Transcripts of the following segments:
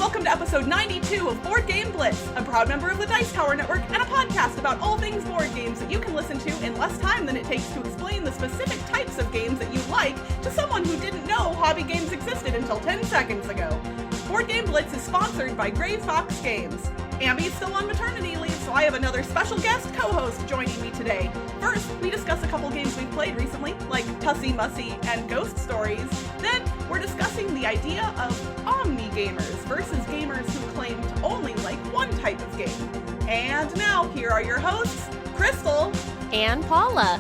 welcome to episode 92 of Board Game Blitz, a proud member of the Dice Tower Network and a podcast about all things board games that you can listen to in less time than it takes to explain the specific types of games that you like to someone who didn't know hobby games existed until 10 seconds ago. Board Game Blitz is sponsored by Gray Fox Games. Amy's still on maternity leave, so I have another special guest co-host joining me today. First, we discuss a couple games we've played recently, like Tussie Mussie and Ghost Stories. Then, we're discussing the idea of Omnigamers versus gamers who claim to only like one type of game. And now, here are your hosts, Crystal and Paula.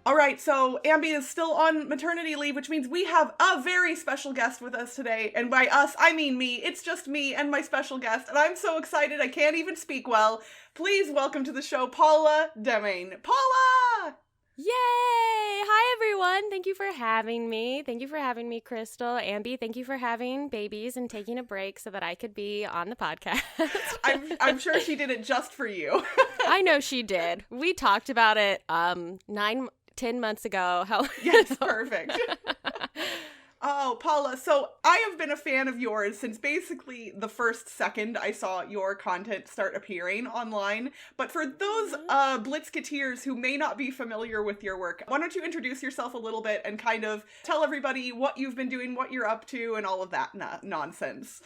All right, so Ambi is still on maternity leave, which means we have a very special guest with us today. And by us, I mean me. It's just me and my special guest, and I'm so excited I can't even speak well. Please welcome to the show, Paula Deming. Paula! Yay! Hi, everyone. Thank you for having me. Thank you for having me, Crystal. Ambi, thank you for having babies and taking a break so that I could be on the podcast. I'm sure she did it just for you. I know she did. We talked about it 10 months ago. Yes, perfect. Oh, Paula, so I have been a fan of yours since basically the first second I saw your content start appearing online. But for those Blitzketeers who may not be familiar with your work, why don't you introduce yourself a little bit and kind of tell everybody what you've been doing, what you're up to, and all of that nonsense.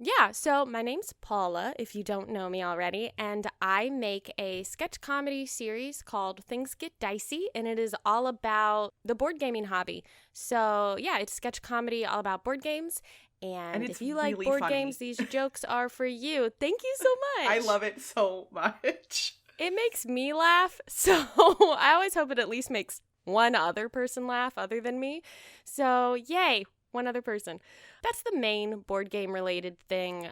Yeah, so my name's Paula, if you don't know me already, and I make a sketch comedy series called Things Get Dicey, and it is all about the board gaming hobby. So yeah, it's sketch comedy all about board games, and if you like really board funny. Games, these jokes are for you. Thank you so much. I love it so much. It makes me laugh, so I always hope it at least makes one other person laugh other than me. So yay, one other person. That's the main board game related thing.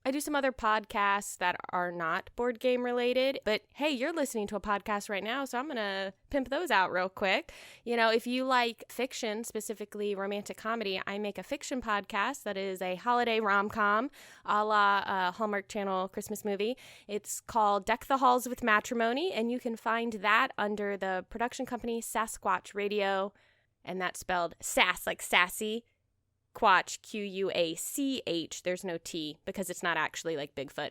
I do some other podcasts that are not board game related, but hey, you're listening to a podcast right now, so I'm going to pimp those out real quick. You know, if you like fiction, specifically romantic comedy, I make a fiction podcast that is a holiday rom-com a la Hallmark Channel Christmas movie. It's called Deck the Halls with Matrimony, and you can find that under the production company Sasquatch Radio, and that's spelled sass like sassy. Quatch, Quach. There's no T because it's not actually like Bigfoot.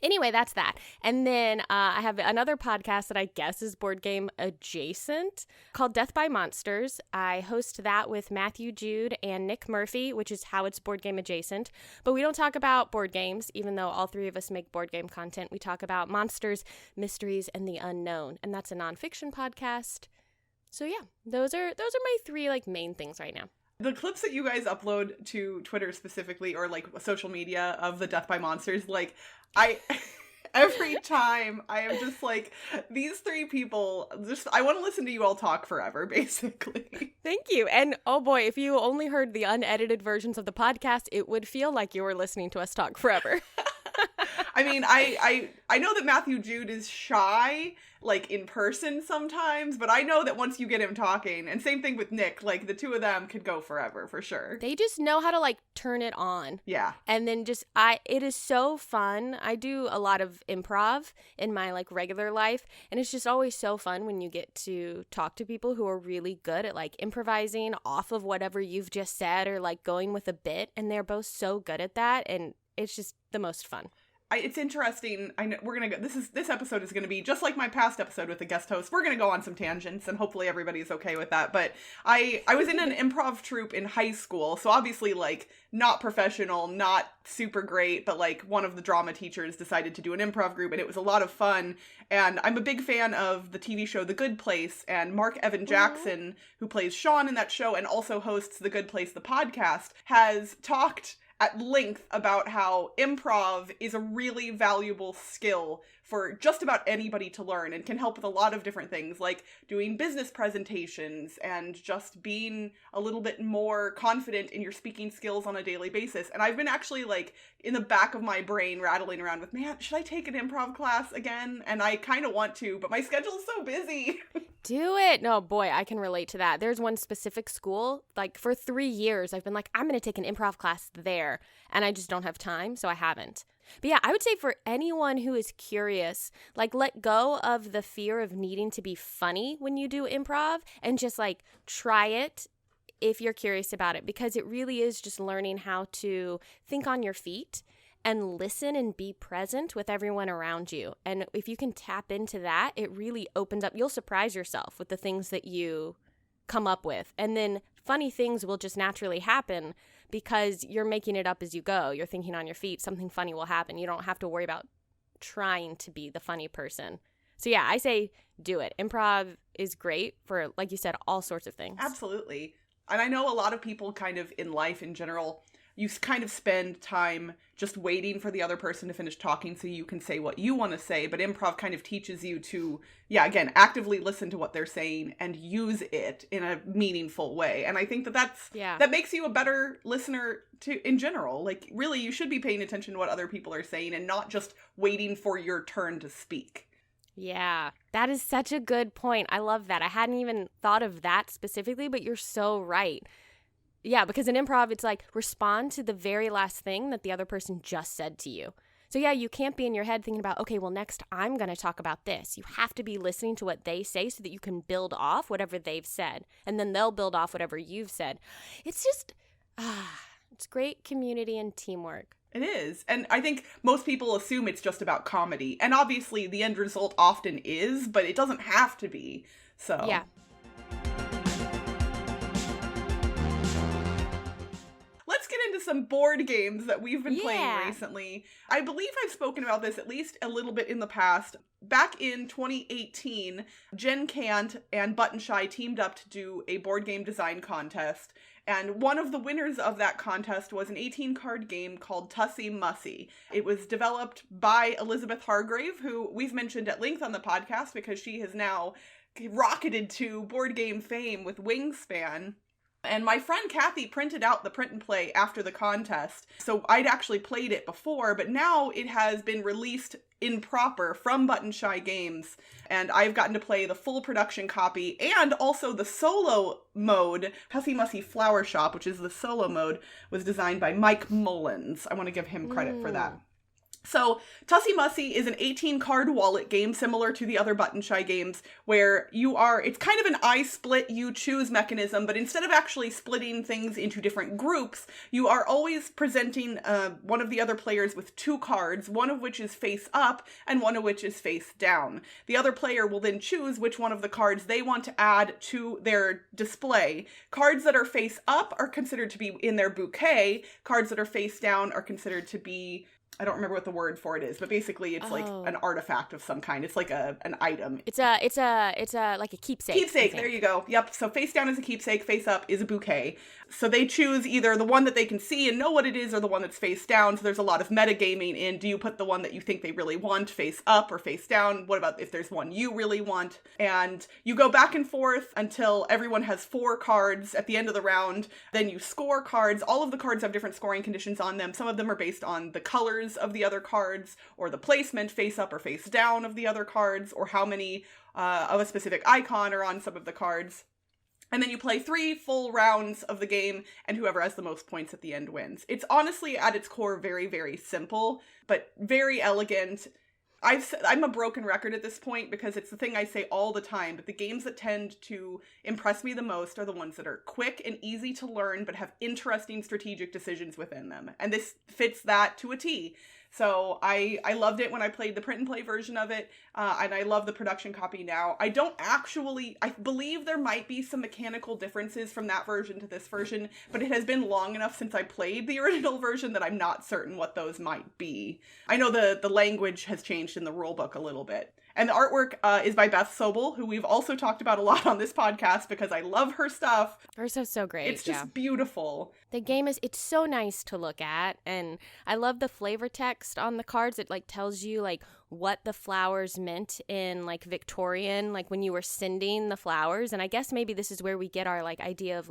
Anyway, that's that. And then I have another podcast that I guess is board game adjacent called Death by Monsters. I host that with Matthew Jude and Nick Murphy, which is how it's board game adjacent. But we don't talk about board games, even though all three of us make board game content. We talk about monsters, mysteries, and the unknown. And that's a nonfiction podcast. So yeah, those are my three like main things right now. The clips that you guys upload to Twitter specifically, or like social media of the Death by Monsters, like every time I am just like, these three people, I want to listen to you all talk forever, basically. Thank you. And oh boy, if you only heard the unedited versions of the podcast, it would feel like you were listening to us talk forever. I mean, I know that Matthew Jude is shy, like, in person sometimes, but I know that once you get him talking, and same thing with Nick, like, the two of them could go forever, for sure. They just know how to, like, turn it on. Yeah. And then it is so fun. I do a lot of improv in my, like, regular life, and it's just always so fun when you get to talk to people who are really good at, like, improvising off of whatever you've just said, or, like, going with a bit, and they're both so good at that, and it's just the most fun. It's interesting. I know we're gonna go. This episode is gonna be just like my past episode with the guest host. We're gonna go on some tangents, and hopefully everybody's okay with that. But I was in an improv troupe in high school, so obviously like not professional, not super great, but like one of the drama teachers decided to do an improv group, and it was a lot of fun. And I'm a big fan of the TV show The Good Place, and Mark Evan Jackson, who plays Sean in that show and also hosts The Good Place, the podcast, has talked at length about how improv is a really valuable skill for just about anybody to learn and can help with a lot of different things, like doing business presentations and just being a little bit more confident in your speaking skills on a daily basis. And I've been actually like in the back of my brain rattling around with, man, should I take an improv class again? And I kind of want to, but my schedule is so busy. Do it. No, boy, I can relate to that. There's one specific school, like for 3 years, I've been like, I'm going to take an improv class there. And I just don't have time, so I haven't. But yeah, I would say for anyone who is curious, like let go of the fear of needing to be funny when you do improv and just like try it. if you're curious about it, because it really is just learning how to think on your feet and listen and be present with everyone around you. And if you can tap into that, it really opens up. You'll surprise yourself with the things that you come up with. And then funny things will just naturally happen because you're making it up as you go. You're thinking on your feet, something funny will happen. You don't have to worry about trying to be the funny person. So yeah, I say do it. Improv is great for, like you said, all sorts of things. Absolutely. And I know a lot of people kind of in life in general, you kind of spend time just waiting for the other person to finish talking so you can say what you want to say. But improv kind of teaches you to, again, actively listen to what they're saying and use it in a meaningful way. And I think that makes you a better listener in general. Like, really, you should be paying attention to what other people are saying and not just waiting for your turn to speak. Yeah, that is such a good point. I love that. I hadn't even thought of that specifically, but you're so right. Yeah, because in improv, it's like respond to the very last thing that the other person just said to you. So yeah, you can't be in your head thinking about, okay, well, next I'm going to talk about this. You have to be listening to what they say so that you can build off whatever they've said. And then they'll build off whatever you've said. It's just, it's great community and teamwork. It is. And I think most people assume it's just about comedy. And obviously the end result often is, but it doesn't have to be. So yeah. Let's get into some board games that we've been playing recently. I believe I've spoken about this at least a little bit in the past. Back in 2018, Jen Kant and Button Shy teamed up to do a board game design contest. And one of the winners of that contest was an 18-card game called Tussie Mussie. It was developed by Elizabeth Hargrave, who we've mentioned at length on the podcast because she has now rocketed to board game fame with Wingspan. And my friend Kathy printed out the print and play after the contest. So I'd actually played it before, but now it has been released in proper from Button Shy Games. And I've gotten to play the full production copy and also the solo mode. Tussie Mussie Flower Shop, which is the solo mode, was designed by Mike Mullins. I want to give him credit for that. So, Tussie Mussie is an 18-card wallet game similar to the other Button Shy games where it's kind of an I split, you choose mechanism, but instead of actually splitting things into different groups, you are always presenting one of the other players with two cards, one of which is face up and one of which is face down. The other player will then choose which one of the cards they want to add to their display. Cards that are face up are considered to be in their bouquet. Cards that are face down are considered to be, I don't remember what the word for it is, but basically it's like an artifact of some kind. It's like an item. It's like a keepsake. Keepsake, there you go. Yep. So face down is a keepsake, face up is a bouquet. So they choose either the one that they can see and know what it is or the one that's face down. So there's a lot of metagaming in, do you put the one that you think they really want face up or face down? What about if there's one you really want? And you go back and forth until everyone has 4 cards at the end of the round. Then you score cards. All of the cards have different scoring conditions on them. Some of them are based on the colors of the other cards or the placement face up or face down of the other cards or how many of a specific icon are on some of the cards. And then you play 3 full rounds of the game, and whoever has the most points at the end wins. It's honestly, at its core, very, very simple, but very elegant. I'm a broken record at this point because it's the thing I say all the time, but the games that tend to impress me the most are the ones that are quick and easy to learn, but have interesting strategic decisions within them. And this fits that to a T. So I loved it when I played the print and play version of it, and I love the production copy now. I believe there might be some mechanical differences from that version to this version, but it has been long enough since I played the original version that I'm not certain what those might be. I know the language has changed in the rulebook a little bit. And the artwork is by Beth Sobel, who we've also talked about a lot on this podcast because I love her stuff. Her stuff's so great. It's just beautiful. The game it's so nice to look at, and I love the flavor text on the cards. It tells you what the flowers meant in Victorian, when you were sending the flowers. And I guess maybe this is where we get our idea of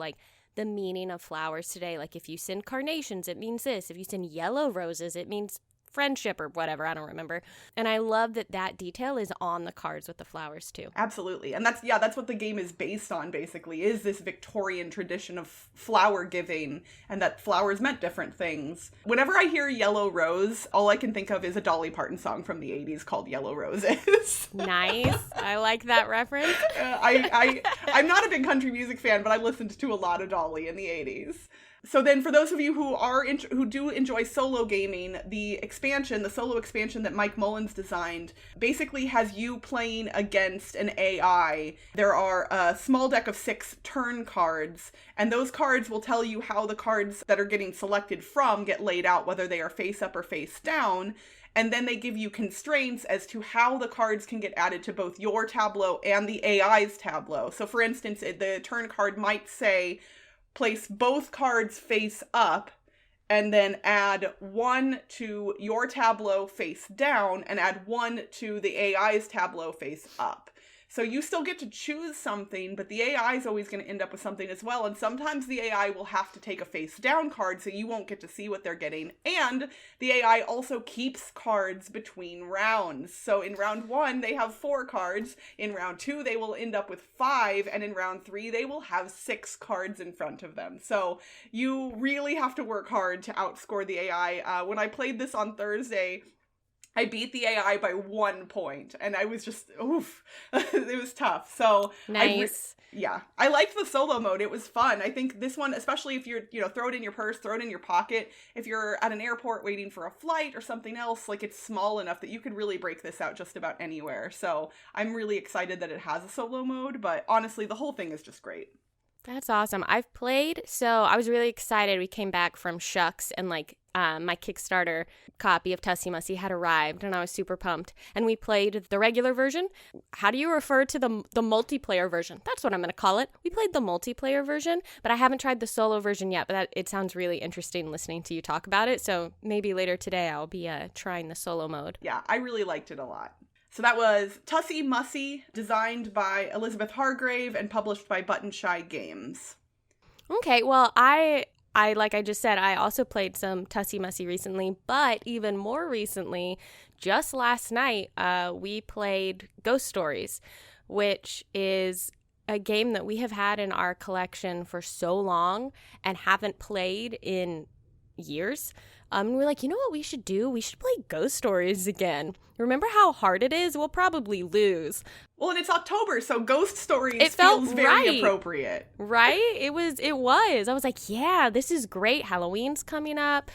the meaning of flowers today. If you send carnations, it means this. If you send yellow roses, it means friendship or whatever. I don't remember. And I love that detail is on the cards with the flowers too. Absolutely. And that's what the game is based on, basically, is this Victorian tradition of flower giving, and that flowers meant different things. Whenever I hear Yellow Rose, all I can think of is a Dolly Parton song from the 80s called Yellow Roses. Nice. I like that reference. I'm not a big country music fan, but I listened to a lot of Dolly in the 80s. So then for those of you who do enjoy solo gaming, the solo expansion that Mike Mullins designed basically has you playing against an AI. There are a small deck of 6 turn cards, and those cards will tell you how the cards that are getting selected from get laid out, whether they are face up or face down. And then they give you constraints as to how the cards can get added to both your tableau and the AI's tableau. So for instance, the turn card might say, place both cards face up and then add 1 to your tableau face down and add 1 to the AI's tableau face up. So you still get to choose something, but the AI is always going to end up with something as well. And sometimes the AI will have to take a face down card, so you won't get to see what they're getting. And the AI also keeps cards between rounds. So in round 1, they have 4 cards. In round 2, they will end up with 5. And in round 3, they will have 6 cards in front of them. So you really have to work hard to outscore the AI. When I played this on Thursday, I beat the AI by 1 point, and I was just, oof, it was tough. So nice. I liked the solo mode. It was fun. I think this one, especially if you're, throw it in your purse, throw it in your pocket. If you're at an airport waiting for a flight or something else, like, it's small enough that you could really break this out just about anywhere. So I'm really excited that it has a solo mode, but honestly, the whole thing is just great. That's awesome. I've played, so I was really excited. We came back from Shucks, and my Kickstarter copy of Tussie Mussie had arrived, and I was super pumped. And we played the regular version. How do you refer to the multiplayer version? That's what I'm going to call it. We played the multiplayer version, but I haven't tried the solo version yet, but it sounds really interesting listening to you talk about it. So maybe later today I'll be trying the solo mode. Yeah, I really liked it a lot. So that was Tussie Mussie, designed by Elizabeth Hargrave and published by Button Shy Games. Okay, well, I like I just said, I also played some Tussie Mussie recently, but even more recently, just last night, we played Ghost Stories, which is a game that we have had in our collection for so long and haven't played in years. And we're like, you know what we should do? We should play Ghost Stories again. Remember how hard it is? We'll probably lose. Well, and it's October, so Ghost Stories feels very appropriate. Right? It was. I was like, yeah, this is great. Halloween's coming up.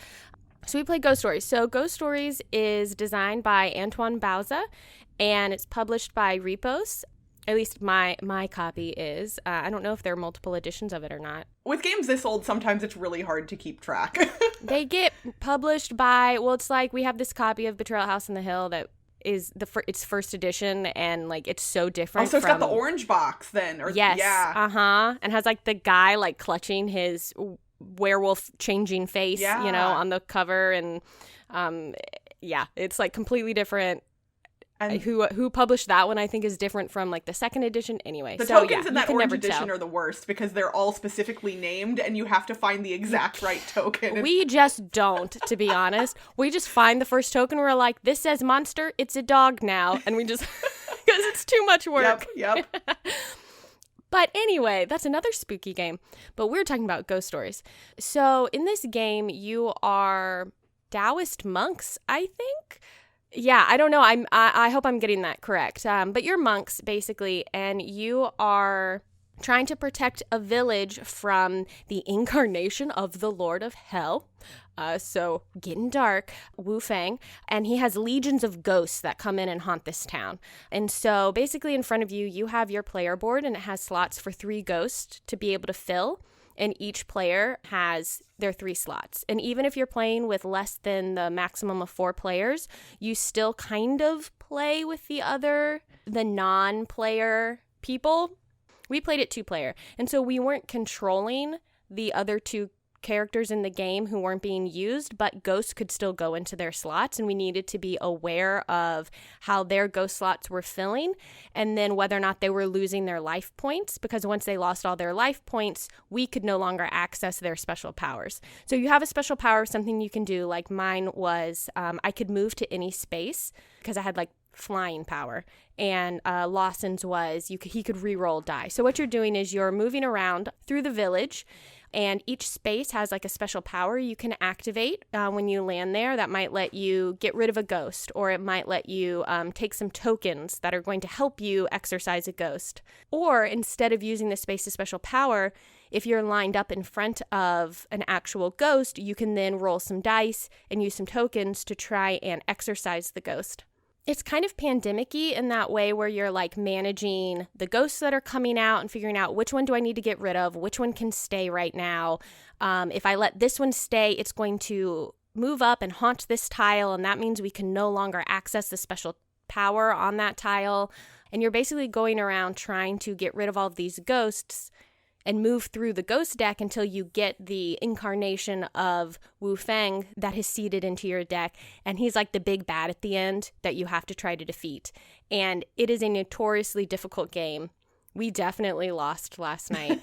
So we played Ghost Stories. So Ghost Stories is designed by Antoine Bauza, and it's published by Repos. At least my copy is. I don't know if there are multiple editions of it or not. With games this old, sometimes it's really hard to keep track. They get published by, well, it's like we have this copy of Betrayal House on the Hill that is its first edition, and like it's so different. Oh, so it's got the orange box then. Yes. Yeah. And has like the guy like clutching his werewolf changing face, on the cover, and it's like completely different. And who published that one, I think, is different from like the second edition. Anyway, the tokens in that orange edition are the worst because they're all specifically named, and you have to find the exact right token. We just don't, to be honest. We just find the first token. We're like, this says monster. It's a dog now, and we just because it's too much work. Yep. But anyway, that's another spooky game. But we're talking about Ghost Stories. So in this game, you are Taoist monks, I think. Yeah, I don't know. I hope I'm getting that correct. But you're monks, basically, and you are trying to protect a village from the incarnation of the Lord of Hell. So getting dark, Wu Fang, and he has legions of ghosts that come in and haunt this town. And so basically in front of you, you have your player board, and it has slots for 3 ghosts to be able to fill. And each player has their 3 slots. And even if you're playing with less than the maximum of 4 players, you still kind of play with the non-player people. We played it 2-player. And so we weren't controlling the other 2 characters in the game who weren't being used, but ghosts could still go into their slots, and we needed to be aware of how their ghost slots were filling, and then whether or not they were losing their life points, because once they lost all their life points, we could no longer access their special powers. So you have a special power, something you can do, like mine was I could move to any space because I had like flying power, and Lawson's was he could re-roll die. So what you're doing is you're moving around through the village, and each space has like a special power you can activate when you land there. That might let you get rid of a ghost, or it might let you take some tokens that are going to help you exorcise a ghost. Or instead of using the space's special power, if you're lined up in front of an actual ghost, you can then roll some dice and use some tokens to try and exorcise the ghost. It's kind of pandemic-y in that way, where you're like managing the ghosts that are coming out and figuring out which one do I need to get rid of, which one can stay right now. If I let this one stay, it's going to move up and haunt this tile, and that means we can no longer access the special power on that tile. And you're basically going around trying to get rid of all of these ghosts and move through the ghost deck until you get the incarnation of Wu Feng that is seeded into your deck. And he's like the big bad at the end that you have to try to defeat. And it is a notoriously difficult game. We definitely lost last night.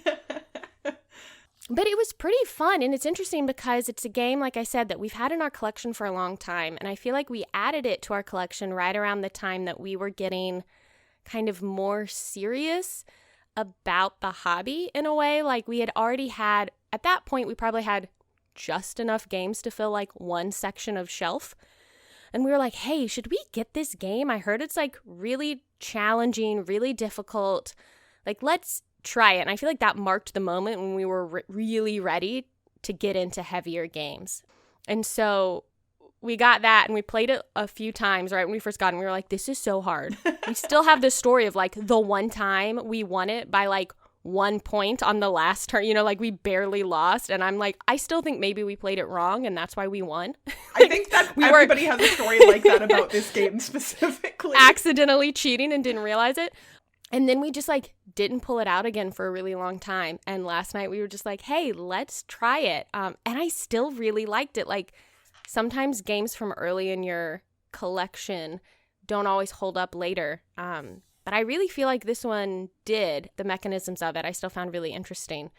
But it was pretty fun, and it's interesting because it's a game, like I said, that we've had in our collection for a long time. And I feel like we added it to our collection right around the time that we were getting kind of more serious about the hobby in a way. Like we had already had, at that point, we probably had just enough games to fill like one section of shelf. And we were like, hey, should we get this game? I heard it's like really challenging, really difficult. Like, let's try it. And I feel like that marked the moment when we were really ready to get into heavier games. And so we got that, and we played it a few times right when we first got it, and we were like, this is so hard. We still have this story of like the one time we won it by like 1 point on the last turn, like we barely lost. And I'm like, I still think maybe we played it wrong and that's why we won. I think that everybody has a story like that about this game specifically. Accidentally cheating and didn't realize it. And then we just like didn't pull it out again for a really long time. And last night we were just like, hey, let's try it. And I still really liked it. Like, sometimes games from early in your collection don't always hold up later. But I really feel like this one did. The mechanisms of it I still found really interesting.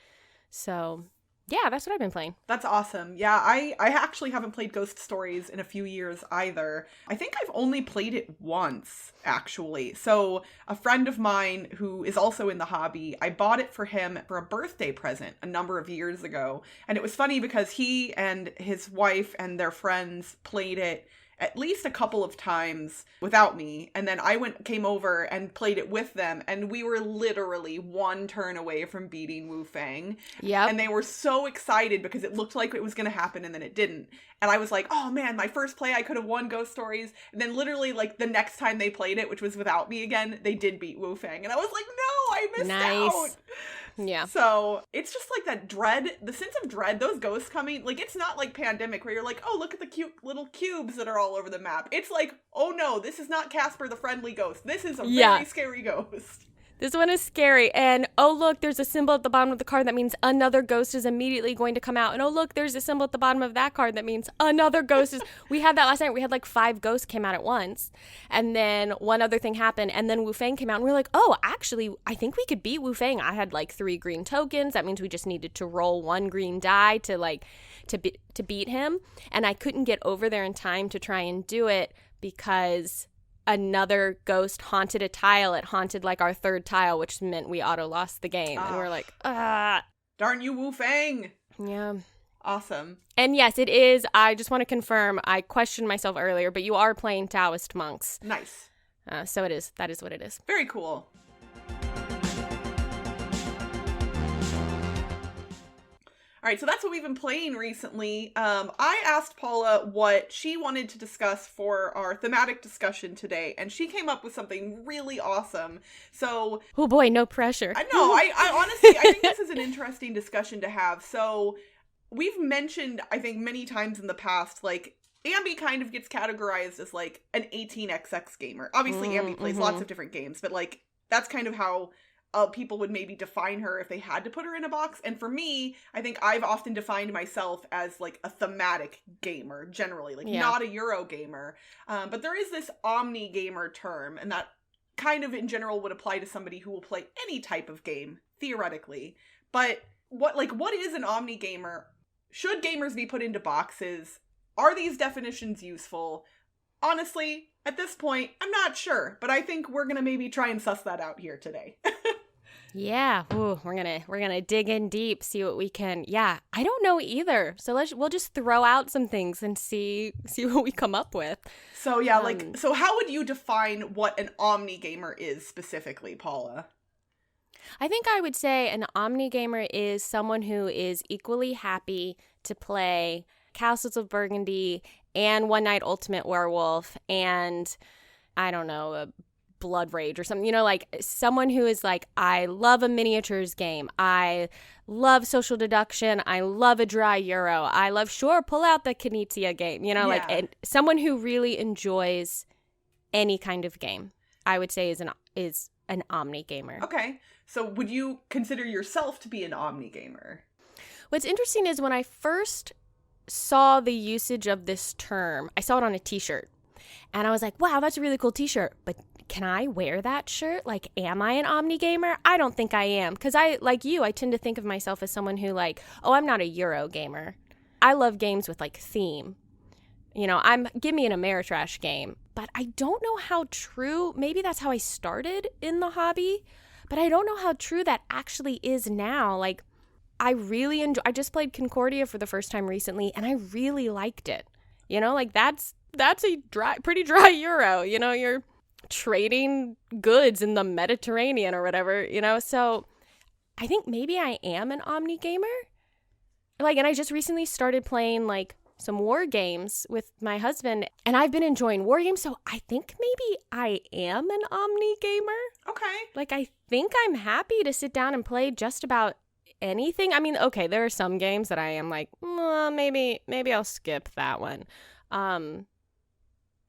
So yeah, that's what I've been playing. That's awesome. Yeah, I actually haven't played Ghost Stories in a few years either. I think I've only played it once, actually. So a friend of mine who is also in the hobby, I bought it for him for a birthday present a number of years ago. And it was funny because he and his wife and their friends played it at least a couple of times without me. And then I came over and played it with them. And we were literally one turn away from beating Wu Feng. Yep. And they were so excited because it looked like it was going to happen and then it didn't. And I was like, oh man, my first play, I could have won Ghost Stories. And then literally like the next time they played it, which was without me again, they did beat Wu Feng. And I was like, no, I missed out. Yeah. So it's just like that dread, the sense of dread, those ghosts coming, like it's not like Pandemic where you're like, oh, look at the cute little cubes that are all over the map. It's like, oh no, this is not Casper the Friendly Ghost. This is a very scary ghost. This one is scary. And oh, look, there's a symbol at the bottom of the card that means another ghost is immediately going to come out. And oh, look, there's a symbol at the bottom of that card that means another ghost is. We had that last night. We had like 5 ghosts came out at once. And then one other thing happened. And then Wu Feng came out. And we were like, oh, actually, I think we could beat Wu Feng. I had like 3 green tokens. That means we just needed to roll 1 green die to beat him. And I couldn't get over there in time to try and do it because another ghost haunted a tile. It haunted like our 3rd tile, which meant we auto lost the game. And we're like, darn you, Wu Feng. Yeah. Awesome. And yes, it is. I just want to confirm, I questioned myself earlier, but you are playing Taoist monks. Nice. So it is. That is what it is. Very cool. All right, so that's what we've been playing recently. I asked Paula what she wanted to discuss for our thematic discussion today, and she came up with something really awesome. So, oh boy, no pressure. I know. I honestly, I think this is an interesting discussion to have. So, we've mentioned, I think, many times in the past, like, Ambi kind of gets categorized as like an 18xx gamer. Obviously, Ambi plays lots of different games, but like that's kind of how people would maybe define her if they had to put her in a box. And for me, I think I've often defined myself as like a thematic gamer, generally, like not a Euro gamer. But there is this omnigamer term, and that kind of in general would apply to somebody who will play any type of game, theoretically. But what is an omnigamer? Should gamers be put into boxes? Are these definitions useful? Honestly, at this point, I'm not sure, but I think we're going to maybe try and suss that out here today. Yeah, ooh, we're gonna dig in deep, see what we can. Yeah, I don't know either. So we'll just throw out some things and see what we come up with. So yeah, so how would you define what an omnigamer is specifically, Paula? I think I would say an omnigamer is someone who is equally happy to play Castles of Burgundy and One Night Ultimate Werewolf and, I don't know, a Blood Rage or something, like someone who is like, I love a miniatures game. I love social deduction. I love a dry Euro. I love, pull out the Knizia game, and someone who really enjoys any kind of game, I would say is an omnigamer. Okay. So would you consider yourself to be an omnigamer? What's interesting is when I first saw the usage of this term, I saw it on a t-shirt and I was like, wow, that's a really cool t-shirt, but can I wear that shirt? Like, am I an omnigamer? I don't think I am, because I tend to think of myself as someone who I'm not a Euro gamer. I love games with theme. Give me an Ameritrash game, but I don't know how true, maybe that's how I started in the hobby, but I don't know how true that actually is now. I really I just played Concordia for the first time recently, and I really liked it. That's a pretty dry Euro. You're trading goods in the Mediterranean or whatever, so I think maybe I am an omnigamer. And I just recently started playing some war games with my husband, and I've been enjoying war games, so I think maybe I am an omnigamer. Okay. I think I'm happy to sit down and play just about anything. I mean, okay, there are some games that I am maybe I'll skip that one.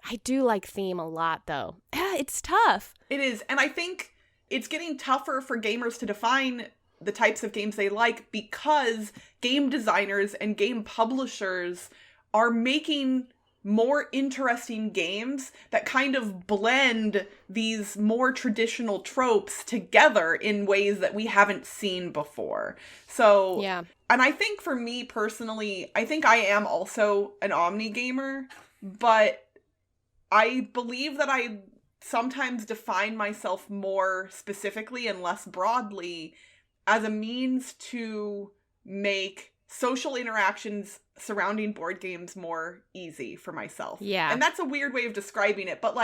I do like theme a lot, though. It's tough. It is. And I think it's getting tougher for gamers to define the types of games they like because game designers and game publishers are making more interesting games that kind of blend these more traditional tropes together in ways that we haven't seen before. So, yeah. And I think for me personally, I think I am also an omnigamer, but I believe that I sometimes define myself more specifically and less broadly as a means to make social interactions surrounding board games more easy for myself. Yeah. And that's a weird way of describing it, but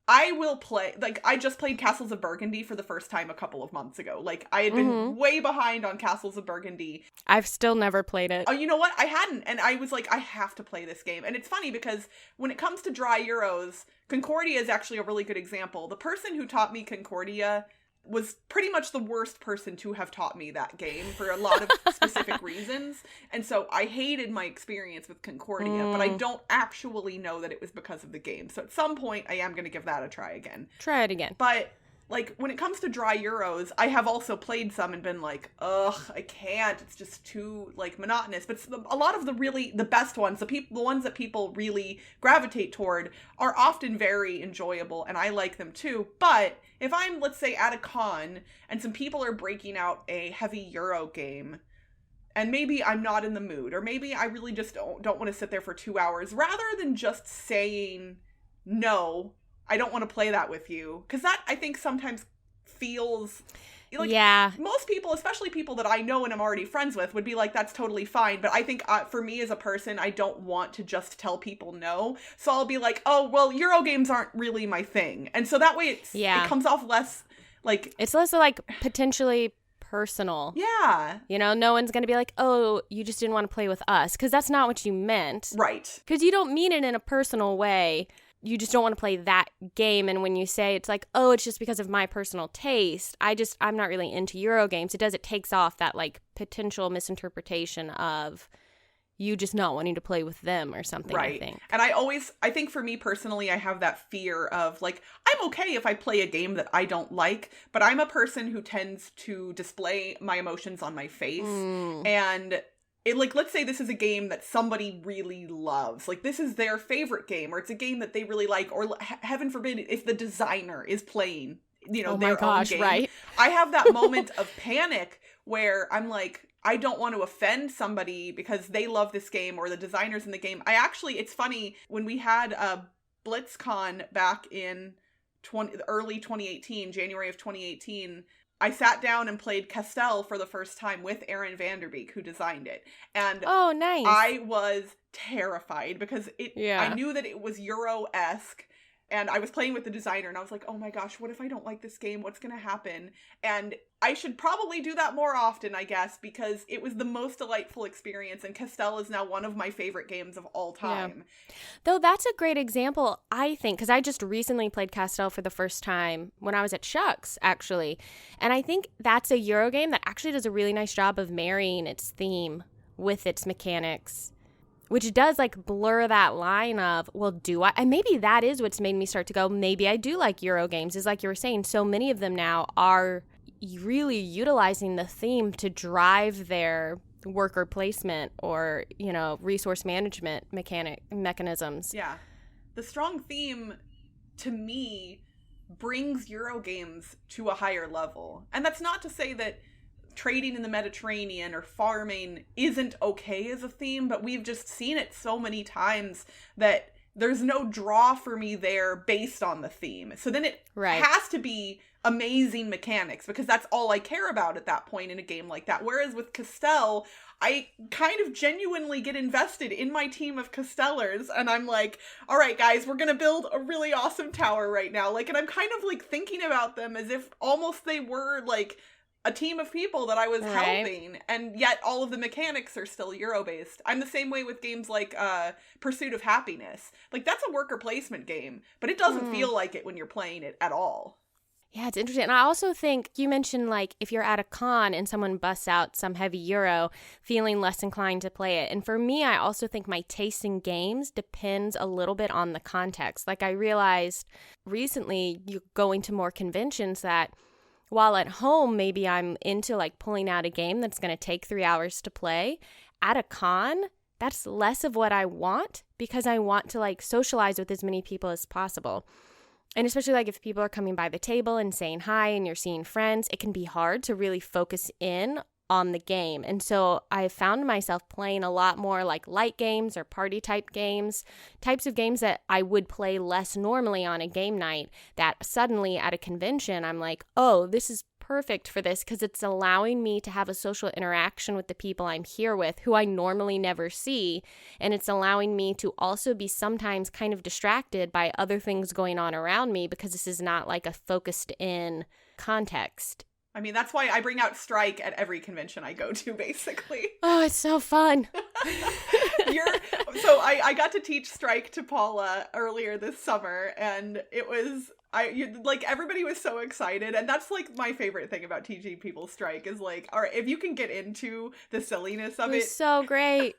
I will play, I just played Castles of Burgundy for the first time a couple of months ago. I had been way behind on Castles of Burgundy. I've still never played it. Oh, you know what? I hadn't. And I was I have to play this game. And it's funny because when it comes to dry Euros, Concordia is actually a really good example. The person who taught me Concordia was pretty much the worst person to have taught me that game for a lot of specific reasons. And so I hated my experience with Concordia, but I don't actually know that it was because of the game. So at some point, I am going to give that a try again. Try it again. But when it comes to dry Euros, I have also played some and been ugh, I can't. It's just too monotonous. But a lot of the best ones, the ones that people really gravitate toward, are often very enjoyable, and I like them too. But if I'm, let's say, at a con and some people are breaking out a heavy Euro game, and maybe I'm not in the mood, or maybe I really just don't want to sit there for 2 hours, rather than just saying no, I don't want to play that with you. Because that, I think, sometimes feels yeah. Most people, especially people that I know and I'm already friends with, would be that's totally fine. But I think for me as a person, I don't want to just tell people no. So I'll be oh, well, Euro games aren't really my thing. And so that way it comes off less it's less potentially personal. Yeah. No one's going to be oh, you just didn't want to play with us. Because that's not what you meant. Right. Because you don't mean it in a personal way. You just don't want to play that game. And when you say it's oh, it's just because of my personal taste, I'm not really into Euro games. It takes off that potential misinterpretation of, you just not wanting to play with them or something, right. I think. And I think for me personally, I have that fear of like, I'm okay if I play a game that I don't like, but I'm a person who tends to display my emotions on my face. And it, like, let's say this is a game that somebody really loves. Like, this is their favorite game, or it's a game that they really like, or heaven forbid, if the designer is playing, you know, their own game. Right? I have that moment of panic where I'm like, I don't want to offend somebody because they love this game or the designers in the game. It's funny, when we had BlitzCon back in early 2018, January of 2018, I sat down and played Castell for the first time with Aaron Vanderbeek, who designed it. And oh, nice. I was terrified because I knew that it was Euro-esque. And I was playing with the designer, and I was like, oh my gosh, what if I don't like this game? What's going to happen? And I should probably do that more often, I guess, because it was the most delightful experience, and Castell is now one of my favorite games of all time. Yeah. Though that's a great example, I think, because I just recently played Castell for the first time when I was at Shucks, actually. And I think that's a Euro game that actually does a really nice job of marrying its theme with its mechanics, which does like blur that line of, well, do I? And maybe that is what's made me start to go, maybe I do like Euro games. Is like you were saying, so many of them now are really utilizing the theme to drive their worker placement or, you know, resource management mechanisms. Yeah. The strong theme, to me, brings Euro games to a higher level. And that's not to say that trading in the Mediterranean or farming isn't okay as a theme, but we've just seen it so many times that there's no draw for me there based on the theme. So then it has to be amazing mechanics, because that's all I care about at that point in a game like that. Whereas with Castell, I kind of genuinely get invested in my team of Castellers, and I'm like, all right, guys, we're going to build a really awesome tower right now. Like, and I'm kind of like thinking about them as if almost they were like a team of people that I was helping, and yet all of the mechanics are still Euro-based. I'm the same way with games like Pursuit of Happiness. Like, that's a worker placement game, but it doesn't feel like it when you're playing it at all. Yeah, it's interesting. And I also think you mentioned, like, if you're at a con and someone busts out some heavy Euro, feeling less inclined to play it. And for me, I also think my taste in games depends a little bit on the context. Like, I realized recently, going to more conventions, that while at home, maybe I'm into like pulling out a game that's going to take 3 hours to play, at a con, that's less of what I want, because I want to like socialize with as many people as possible. And especially like if people are coming by the table and saying hi and you're seeing friends, it can be hard to really focus in on the game. And so I found myself playing a lot more like light games or party type games, types of games that I would play less normally on a game night, that suddenly at a convention, I'm like, oh, this is perfect for this, because it's allowing me to have a social interaction with the people I'm here with who I normally never see. And it's allowing me to also be sometimes kind of distracted by other things going on around me, because this is not like a focused in context. I mean, that's why I bring out Strike at every convention I go to, basically. Oh, it's so fun. So I got to teach Strike to Paula earlier this summer, and it was, like, everybody was so excited, and that's, like, my favorite thing about teaching people Strike is, like, all right, if you can get into the silliness of it. It's so great.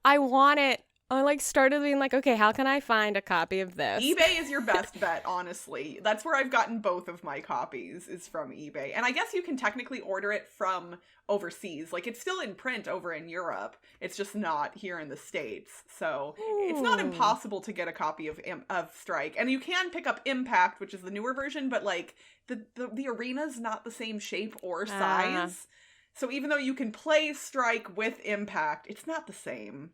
I want it. I like started being like, okay, how can I find a copy of this? eBay is your best bet, honestly. That's where I've gotten both of my copies, is from eBay. And I guess you can technically order it from overseas. Like, it's still in print over in Europe. It's just not here in the States. So it's not impossible to get a copy of Strike. And you can pick up Impact, which is the newer version, but like the arena's not the same shape or size. So even though you can play Strike with Impact, it's not the same.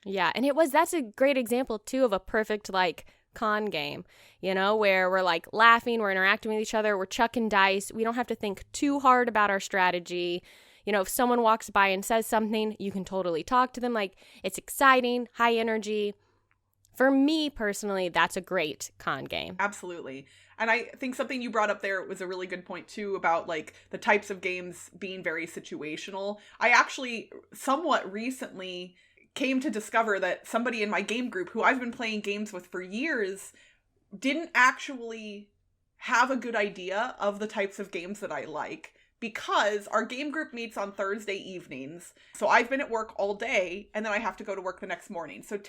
Yeah, and that's a great example, too, of a perfect, like, con game, you know, where we're, like, laughing, we're interacting with each other, we're chucking dice, we don't have to think too hard about our strategy. You know, if someone walks by and says something, you can totally talk to them. Like, it's exciting, high energy. For me, personally, that's a great con game. Absolutely. And I think something you brought up there was a really good point, too, about, like, the types of games being very situational. I actually, somewhat recently, came to discover that somebody in my game group who I've been playing games with for years didn't actually have a good idea of the types of games that I like, because our game group meets on Thursday evenings. So I've been at work all day, and then I have to go to work the next morning. So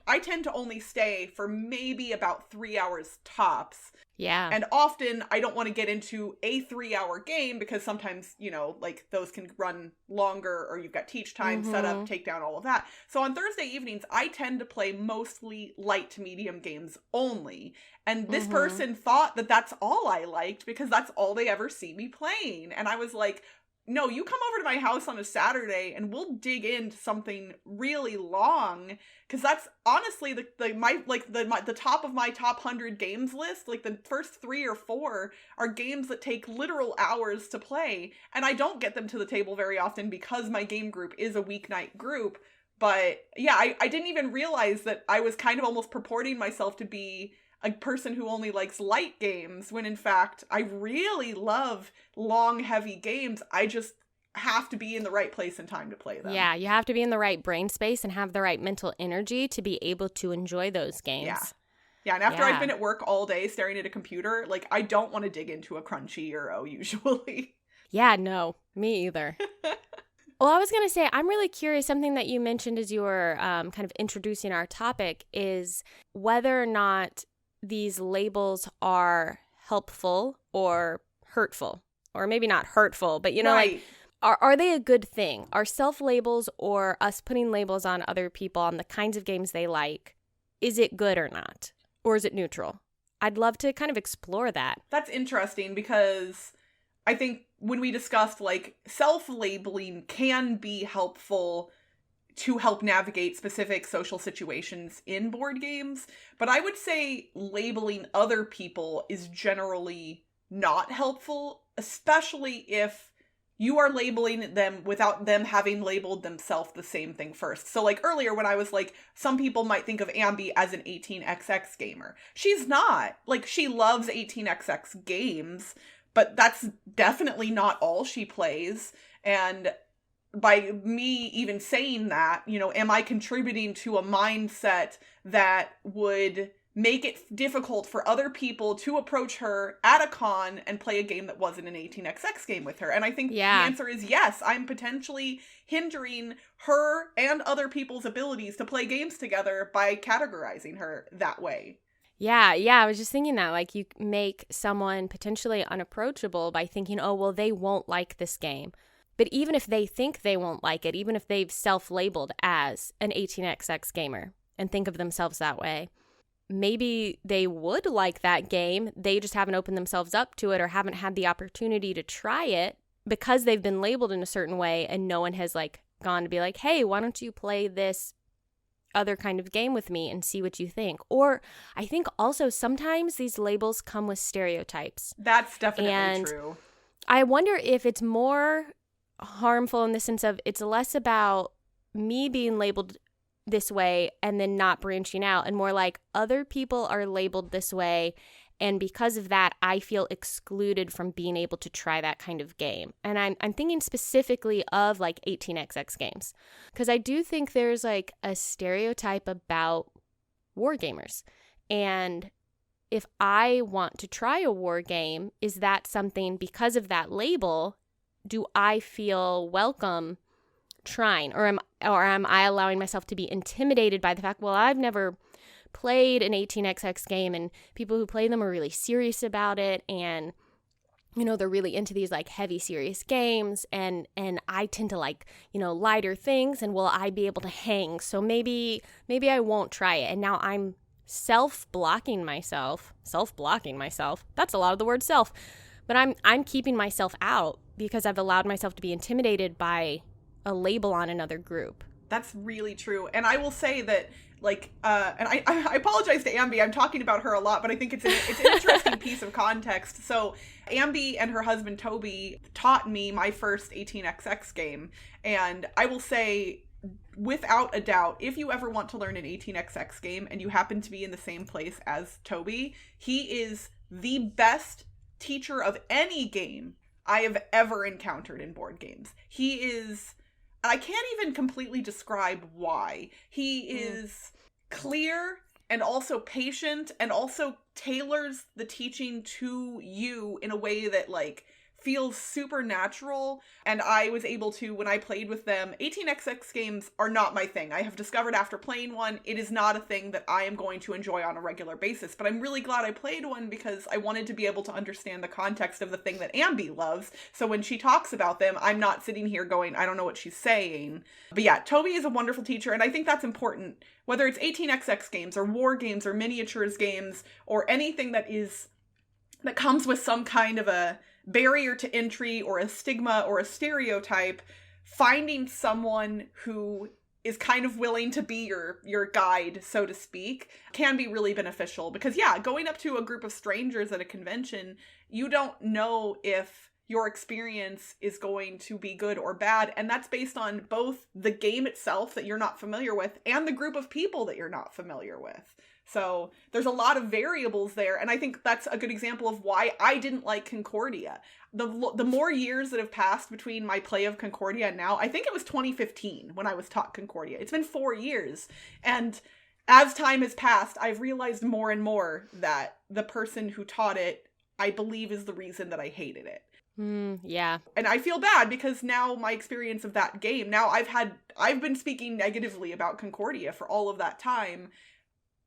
I tend to only stay for maybe about 3 hours tops. Yeah. And often I don't want to get into a 3-hour game because sometimes, you know, like those can run longer, or you've got teach time, set up, take down, all of that. So on Thursday evenings, I tend to play mostly light to medium games only. And this person thought that that's all I liked because that's all they ever see me playing. And I was like, no, you come over to my house on a Saturday and we'll dig into something really long, because that's honestly the top of my top 100 games list. Like the first 3 or 4 are games that take literal hours to play, and I don't get them to the table very often because my game group is a weeknight group. But yeah, I didn't even realize that I was kind of almost purporting myself to be a person who only likes light games, when in fact I really love long, heavy games. I just have to be in the right place and time to play them. Yeah, you have to be in the right brain space and have the right mental energy to be able to enjoy those games. Yeah, and after I've been at work all day staring at a computer, like, I don't want to dig into a crunchy Euro usually. Yeah, no, me either. Well, I was going to say, I'm really curious, something that you mentioned as you were kind of introducing our topic is whether or not these labels are helpful or hurtful, or maybe not hurtful, but you know, right. like, are they a good thing? Are self-labels or us putting labels on other people on the kinds of games they like, is it good or not? Or is it neutral? I'd love to kind of explore that. That's interesting, because I think when we discussed, like, self-labeling can be helpful to help navigate specific social situations in board games, but I would say labeling other people is generally not helpful, especially if you are labeling them without them having labeled themselves the same thing first. So like earlier when I was like, some people might think of Ambi as an 18xx gamer. She's not. Like, she loves 18xx games, but that's definitely not all she plays. And by me even saying that, you know, am I contributing to a mindset that would make it difficult for other people to approach her at a con and play a game that wasn't an 18xx game with her? And I think the answer is yes. I'm potentially hindering her and other people's abilities to play games together by categorizing her that way. Yeah, I was just thinking that, like, you make someone potentially unapproachable by thinking, oh, well, they won't like this game. But even if they think they won't like it, even if they've self-labeled as an 18xx gamer and think of themselves that way, maybe they would like that game. They just haven't opened themselves up to it or haven't had the opportunity to try it because they've been labeled in a certain way, and no one has, like, gone to be like, hey, why don't you play this other kind of game with me and see what you think? Or I think also sometimes these labels come with stereotypes. That's definitely true. I wonder if it's more harmful in the sense of it's less about me being labeled this way and then not branching out, and more like other people are labeled this way, and because of that I feel excluded from being able to try that kind of game. And I'm thinking specifically of like 18xx games, because I do think there's like a stereotype about wargamers, and if I want to try a war game, is that something, because of that label, do I feel welcome trying, or am I allowing myself to be intimidated by the fact, well, I've never played an 18xx game and people who play them are really serious about it, and you know, they're really into these like heavy serious games, and I tend to like, you know, lighter things, and will I be able to hang? So maybe I won't try it. And now I'm self-blocking myself. That's a lot of the word self. But I'm keeping myself out because I've allowed myself to be intimidated by a label on another group. That's really true. And I will say that, like, and I apologize to Ambi, I'm talking about her a lot, but I think it's an interesting piece of context. So Ambi and her husband Toby taught me my first 18xx game. And I will say, without a doubt, if you ever want to learn an 18xx game and you happen to be in the same place as Toby, he is the best teacher of any game I have ever encountered in board games. He is, I can't even completely describe why. He is clear and also patient, and also tailors the teaching to you in a way that, like, feels super natural, and I was able to, when I played with them, 18xx games are not my thing. I have discovered after playing one, it is not a thing that I am going to enjoy on a regular basis, but I'm really glad I played one because I wanted to be able to understand the context of the thing that Ambi loves, so when she talks about them, I'm not sitting here going, I don't know what she's saying. But yeah, Toby is a wonderful teacher, and I think that's important, whether it's 18xx games, or war games, or miniatures games, or anything that comes with some kind of a barrier to entry or a stigma or a stereotype. Finding someone who is kind of willing to be your guide, so to speak, can be really beneficial. Because yeah, going up to a group of strangers at a convention, you don't know if your experience is going to be good or bad. And that's based on both the game itself that you're not familiar with and the group of people that you're not familiar with. So there's a lot of variables there, and I think that's a good example of why I didn't like Concordia. The more years that have passed between my play of Concordia and now, I think it was 2015 when I was taught Concordia. It's been 4 years, and as time has passed, I've realized more and more that the person who taught it, I believe, is the reason that I hated it. Yeah. And I feel bad because now my experience of that game, now I've been speaking negatively about Concordia for all of that time.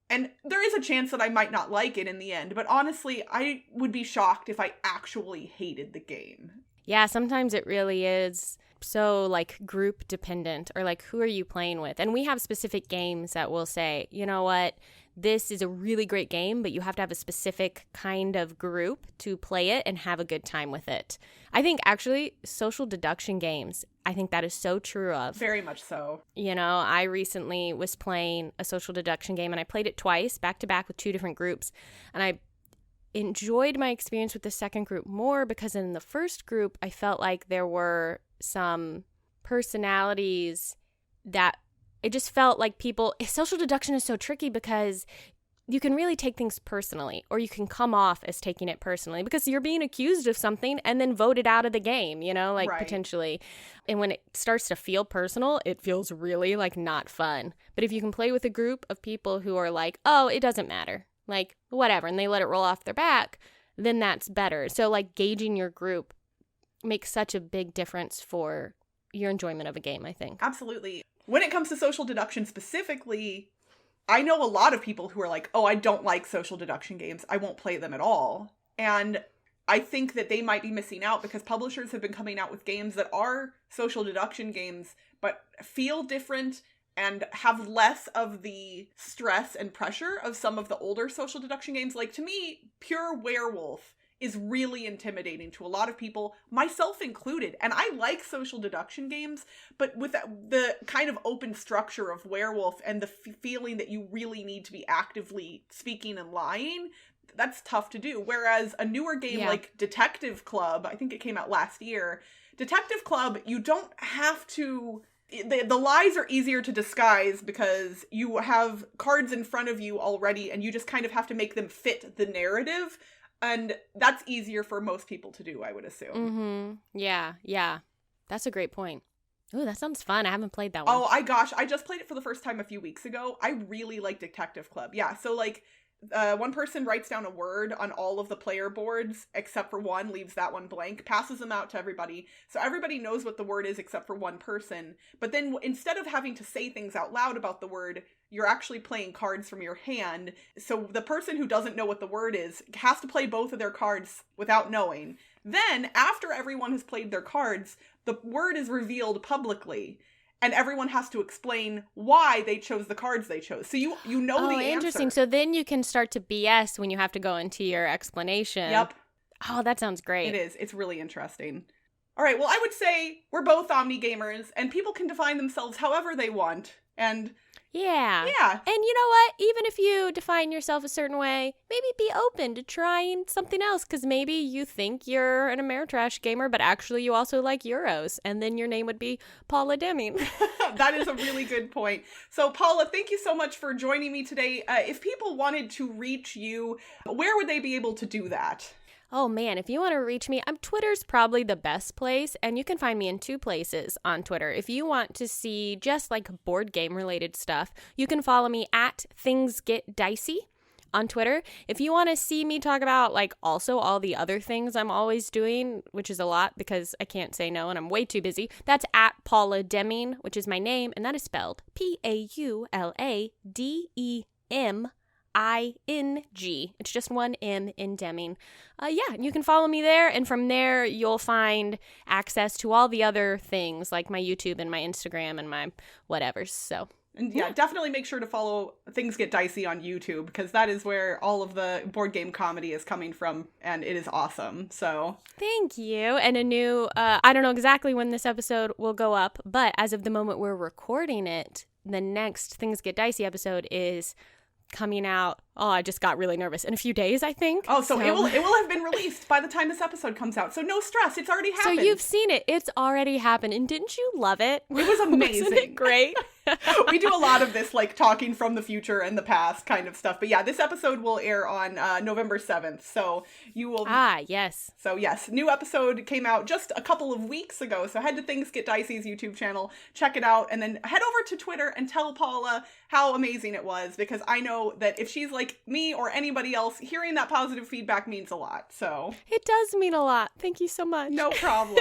And there is a chance that I might not like it in the end, but honestly, I would be shocked if I actually hated the game. Yeah, sometimes it really is so like group dependent, or like who are you playing with? And we have specific games that will say, you know what, this is a really great game, but you have to have a specific kind of group to play it and have a good time with it. I think actually social deduction games, I think that is so true of. Very much so. You know, I recently was playing a social deduction game, and I played it twice, back to back with 2 different groups. And I enjoyed my experience with the second group more because in the first group, I felt like there were some personalities that it just felt like people. Social deduction is so tricky because you can really take things personally, or you can come off as taking it personally because you're being accused of something and then voted out of the game, you know, like right. Potentially. And when it starts to feel personal, it feels really like not fun. But if you can play with a group of people who are like, oh, it doesn't matter, like whatever, and they let it roll off their back, then that's better. So like gauging your group makes such a big difference for your enjoyment of a game, I think. Absolutely. When it comes to social deduction specifically, I know a lot of people who are like, oh, I don't like social deduction games. I won't play them at all. And I think that they might be missing out because publishers have been coming out with games that are social deduction games, but feel different and have less of the stress and pressure of some of the older social deduction games. Like, to me, pure Werewolf is really intimidating to a lot of people, myself included. And I like social deduction games, but with the kind of open structure of Werewolf and the feeling that you really need to be actively speaking and lying, that's tough to do. Whereas a newer game like Detective Club, I think it came out last year, Detective Club, you don't have to... The lies are easier to disguise because you have cards in front of you already and you just kind of have to make them fit the narrative. And that's easier for most people to do, I would assume. Mm-hmm. Yeah. That's a great point. Ooh, that sounds fun. I haven't played that one. Oh, I just played it for the first time a few weeks ago. I really like Detective Club. Yeah, so like one person writes down a word on all of the player boards except for one, leaves that one blank, passes them out to everybody. So everybody knows what the word is except for one person. But then instead of having to say things out loud about the word, you're actually playing cards from your hand. So the person who doesn't know what the word is has to play both of their cards without knowing. Then, after everyone has played their cards, the word is revealed publicly. And everyone has to explain why they chose the cards they chose. So you know the answer. Oh, interesting. So then you can start to BS when you have to go into your explanation. Yep. Oh, that sounds great. It is. It's really interesting. All right. Well, I would say we're both Omnigamers, and people can define themselves however they want. And yeah. And you know what? Even if you define yourself a certain way, maybe be open to trying something else, because maybe you think you're an Ameritrash gamer, but actually you also like Euros, and then your name would be Paula Deming. That is a really good point. So, Paula, thank you so much for joining me today. If people wanted to reach you, where would they be able to do that? Oh man, if you want to reach me, Twitter's probably the best place, and you can find me in 2 places on Twitter. If you want to see just like board game related stuff, you can follow me at Things Get Dicey on Twitter. If you want to see me talk about like also all the other things I'm always doing, which is a lot because I can't say no and I'm way too busy, that's at Paula Deming, which is my name, and that is spelled PaulademIng. It's just one M in Deming. You can follow me there, and from there you'll find access to all the other things like my YouTube and my Instagram and my whatever. So. And definitely make sure to follow Things Get Dicey on YouTube, because that is where all of the board game comedy is coming from, and it is awesome. So thank you. And a new, I don't know exactly when this episode will go up, but as of the moment we're recording it, the next Things Get Dicey episode is coming out. Oh, I just got really nervous. In a few days, I think. Oh, so it will have been released by the time this episode comes out. So no stress. It's already happened. So you've seen it. It's already happened. And didn't you love it? It was amazing. Wasn't it great? We do a lot of this, like, talking from the future and the past kind of stuff. But yeah, this episode will air on November 7th. So you will... Ah, yes. So yes, new episode came out just a couple of weeks ago. So head to Things Get Dicey's YouTube channel, check it out, and then head over to Twitter and tell Paula how amazing it was. Because I know that if she's like me or anybody else, hearing that positive feedback means a lot. So it does mean a lot. Thank you so much. No problem.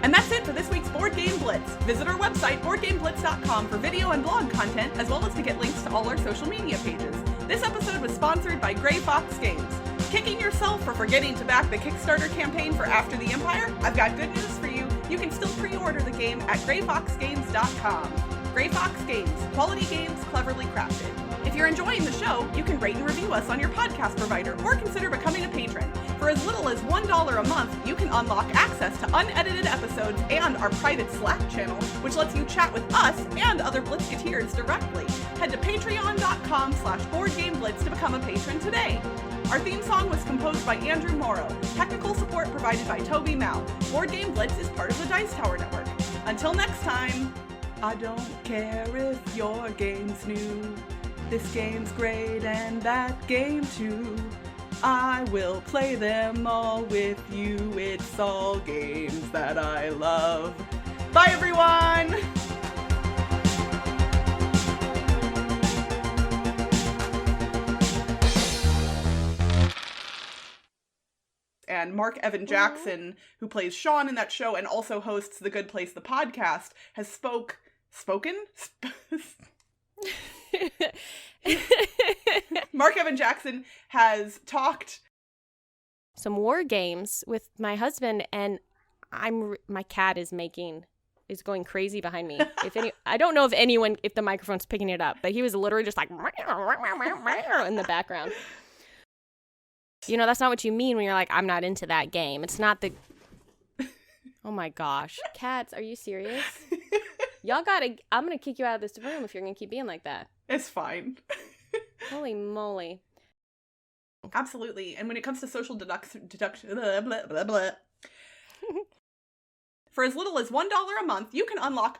And that's it for this week's Board Game Blitz. Visit our website, boardgameblitz.com, for video and blog content, as well as to get links to all our social media pages. This episode was sponsored by Gray Fox Games. Kicking yourself for forgetting to back the Kickstarter campaign for After the Empire? I've got good news for you. You can still pre-order the game at grayfoxgames.com. Gray Fox Games, quality games cleverly crafted. If you're enjoying the show, you can rate and review us on your podcast provider or consider becoming a patron. For as little as $1 a month, you can unlock access to unedited episodes and our private Slack channel, which lets you chat with us and other Blitzketeers directly. Head to patreon.com/boardgameblitz to become a patron today. Our theme song was composed by Andrew Morrow. Technical support provided by Toby Mao. Board Game Blitz is part of the Dice Tower Network. Until next time, I don't care if your game's new. This game's great and that game too. I will play them all with you. It's all games that I love. Bye, everyone! And Mark Evan Jackson, who plays Sean in that show and also hosts The Good Place, the podcast, has spoken? Mark Evan Jackson has talked some war games with my husband, and my cat is going crazy behind me. I don't know if the microphone's picking it up, but he was literally just like in the background. You know, that's not what you mean when you're like, I'm not into that game. It's not the... Oh my gosh. Cats, are you serious? I'm going to kick you out of this room if you're going to keep being like that. It's fine. Holy moly. Absolutely. And when it comes to social deduction, blah, blah, blah, blah. For as little as $1 a month, you can unlock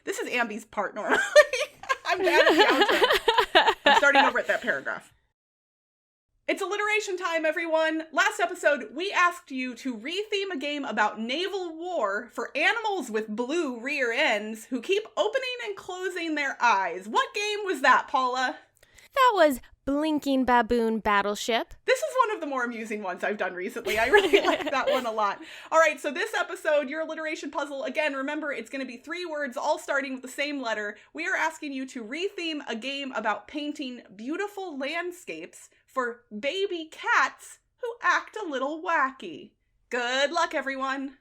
this is Ambi's part normally. I'm bad at the outro. I'm starting over at that paragraph. It's alliteration time, everyone. Last episode, we asked you to retheme a game about naval war for animals with blue rear ends who keep opening and closing their eyes. What game was that, Paula? That was Blinking Baboon Battleship. This is one of the more amusing ones I've done recently. I really like that one a lot. All right, so this episode, your alliteration puzzle, again, remember, it's going to be 3 words, all starting with the same letter. We are asking you to retheme a game about painting beautiful landscapes for baby cats who act a little wacky. Good luck, everyone.